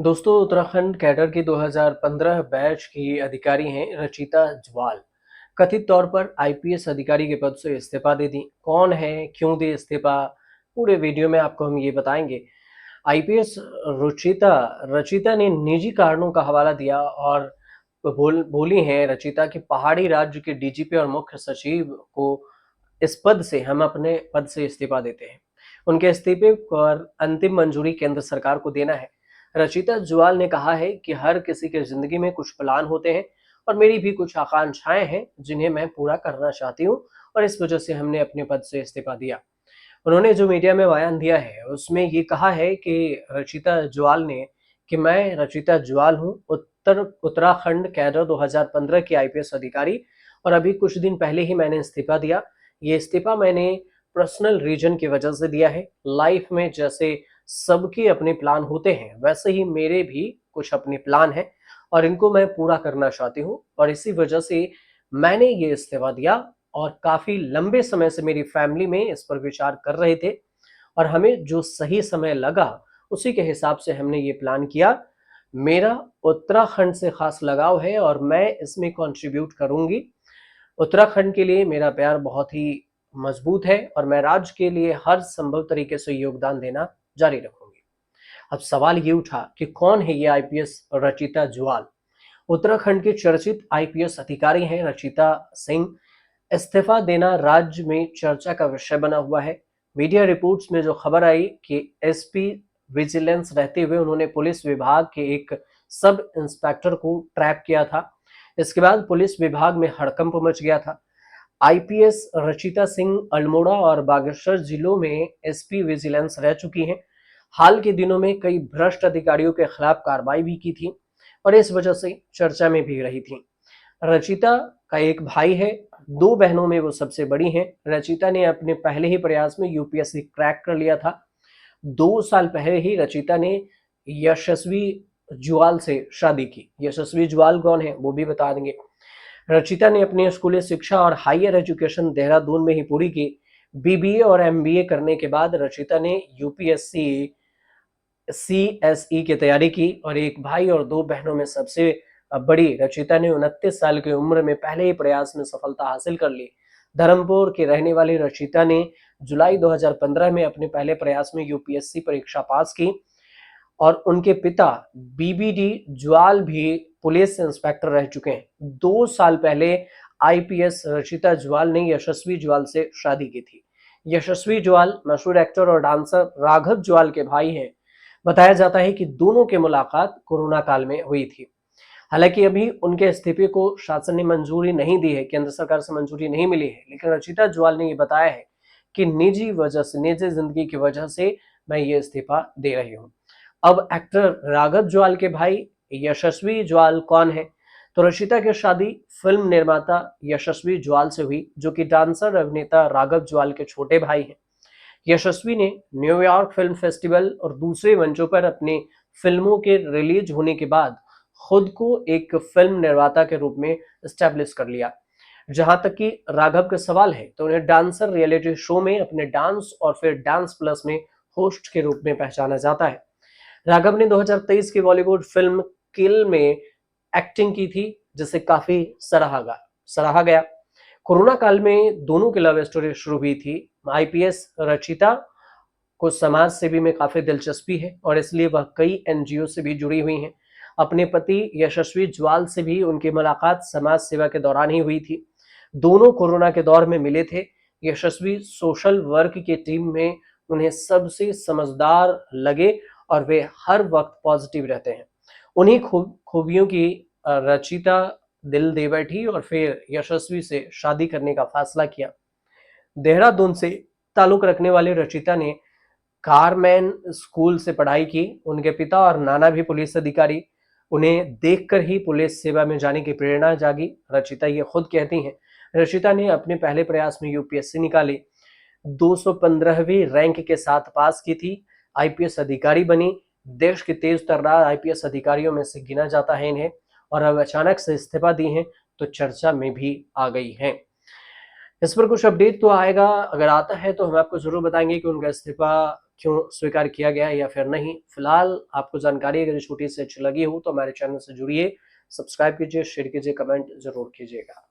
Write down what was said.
दोस्तों, उत्तराखंड कैडर की 2015 बैच की अधिकारी हैं रचिता ज्वाल। कथित तौर पर आईपीएस अधिकारी के पद से इस्तीफा दे दी। कौन है, क्यों दी इस्तीफा, पूरे वीडियो में आपको हम ये बताएंगे। आईपीएस रुचिता रचिता ने निजी कारणों का हवाला दिया और बोली हैं रचिता कि पहाड़ी राज्य के डीजीपी और मुख्य सचिव को इस पद से हम अपने पद से इस्तीफा देते हैं। उनके इस्तीफे पर अंतिम मंजूरी केंद्र सरकार को देना है। रचिता जुआल ने कहा है कि हर किसी के जिंदगी में कुछ प्लान होते हैं और मेरी भी कुछ आकांक्षाएं हैं जिन्हें मैं पूरा करना चाहती हूँ, और इस वजह से हमने अपने पद से इस्तीफा दिया। उन्होंने जो मीडिया में बयान दिया है उसमें ये कहा है कि रचिता जुआल ने कि मैं रचिता जुआल हूँ, उत्तराखंड कैडर 2015 की आईपीएस अधिकारी, और अभी कुछ दिन पहले ही मैंने इस्तीफा दिया। ये इस्तीफा मैंने पर्सनल रीजन की वजह से दिया है। लाइफ में जैसे सबके अपने प्लान होते हैं वैसे ही मेरे भी कुछ अपने प्लान हैं और इनको मैं पूरा करना चाहती हूँ, और इसी वजह से मैंने ये इस्तीफा दिया। और काफी लंबे समय से मेरी फैमिली में इस पर विचार कर रहे थे और हमें जो सही समय लगा उसी के हिसाब से हमने ये प्लान किया। मेरा उत्तराखंड से खास लगाव है और मैं इसमें कंट्रीब्यूट करूंगी। उत्तराखंड के लिए मेरा प्यार बहुत ही मजबूत है और मैं राज्य के लिए हर संभव तरीके से योगदान देना जारी रखूंगी। अब सवाल ये उठा कि कौन है ये आईपीएस रचिता जुआल। उत्तराखंड के चर्चित आईपीएस अधिकारी हैं रचिता सिंह। इस्तीफा देना राज्य में चर्चा का विषय बना हुआ है। मीडिया रिपोर्ट्स में जो खबर आई कि एसपी विजिलेंस रहते हुए उन्होंने पुलिस विभाग के एक सब इंस्पेक्टर को ट्रैप किया था। इसके बाद पुलिस विभाग में हड़कंप मच गया था। आईपीएस रचिता सिंह अल्मोड़ा और बागेश्वर जिलों में एसपी विजिलेंस रह चुकी हैं। हाल के दिनों में कई भ्रष्ट अधिकारियों के खिलाफ कार्रवाई भी की थी और इस वजह से चर्चा में भी रही थी। रचिता का एक भाई है, दो बहनों में वो सबसे बड़ी हैं। रचिता ने अपने पहले ही प्रयास में यूपीएससी क्रैक कर लिया था। 2 साल पहले ही रचिता ने यशस्वी जुआल से शादी की। यशस्वी जुआल कौन है वो भी बता देंगे। रचिता ने अपनी स्कूली शिक्षा और हायर एजुकेशन देहरादून में ही पूरी की। बीबीए और एमबीए करने के बाद रचिता ने यूपीएससी सीएसई की तैयारी की और एक भाई और दो बहनों में सबसे बड़ी रचिता ने 29 साल की उम्र में पहले ही प्रयास में सफलता हासिल कर ली। धर्मपुर की रहने वाली रचिता ने जुलाई 2015 में अपने पहले प्रयास में यूपीएससी परीक्षा पास की और उनके पिता बीबीडी जुआल भी पुलिस इंस्पेक्टर रह चुके हैं। 2 साल पहले आईपीएस रचिता जुआल ने यशस्वी जुआल से शादी की थी। यशस्वी जुआल मशहूर एक्टर और डांसर राघव जुआल के भाई हैं। बताया जाता है कि दोनों की मुलाकात कोरोना काल में हुई थी। हालांकि अभी उनके इस्तीफे को शासन ने मंजूरी नहीं दी है, केंद्र सरकार से मंजूरी नहीं मिली है, लेकिन रचिता जुआल ने ये बताया है कि निजी जिंदगी की वजह से मैं ये इस्तीफा दे रही हूँ। अब एक्टर राघव जुआल के भाई यशस्वी जुआल कौन है? तो रचिता की शादी फिल्म निर्माता यशस्वी जुआल से हुई, जो कि डांसर अभिनेता राघव जुआल के छोटे भाई हैं। यशस्वी ने न्यूयॉर्क फिल्म फेस्टिवल और दूसरे मंचों पर अपने फिल्मों के रिलीज होने के बाद खुद को एक फिल्म निर्माता के रूप में स्टैब्लिश कर लिया। जहां तक कि राघव का सवाल है तो उन्हें डांसर रियलिटी शो में अपने डांस और फिर डांस प्लस में होस्ट के रूप में पहचाना जाता है। राघव ने 2023 की बॉलीवुड फिल्म किल में एक्टिंग की थी, जिसे काफी सराहा गया। कोरोना काल में दोनों की लव स्टोरी शुरू हुई थी। आईपीएस रचिता को समाज सेवी में काफी दिलचस्पी है और इसलिए वह कई एनजीओ से भी जुड़ी हुई हैं। अपने पति यशस्वी जुआल से भी उनकी मुलाकात समाज सेवा के दौरान ही हुई थी। दोनों कोरोना के दौर में मिले थे। यशस्वी सोशल वर्क की टीम में उन्हें सबसे समझदार लगे और वे हर वक्त पॉजिटिव रहते हैं। उन्हीं खूबियों की रचिता दिल दे बैठी और फिर यशस्वी से शादी करने का फैसला किया। देहरादून से ताल्लुक रखने वाली रचिता ने कारमैन स्कूल से पढ़ाई की। उनके पिता और नाना भी पुलिस अधिकारी, उन्हें देखकर ही पुलिस सेवा में जाने की प्रेरणा जागी। रचिता ये खुद कहती हैं। रचिता ने अपने पहले प्रयास में यूपीएससी निकाली, 215वीं रैंक के साथ पास की थी। आईपीएस अधिकारी बनी। देश के तेज तर्रार आईपीएस अधिकारियों में से गिना जाता है इन्हें, और अब अचानक से इस्तीफा दी है तो चर्चा में भी आ गई हैं। इस पर कुछ अपडेट तो आएगा, अगर आता है तो हम आपको जरूर बताएंगे कि उनका इस्तीफा क्यों स्वीकार किया गया या फिर नहीं। फिलहाल आपको जानकारी अगर छोटी सी अच्छी लगी हो तो हमारे चैनल से जुड़िए, सब्सक्राइब कीजिए, शेयर कीजिए, कमेंट जरूर कीजिएगा।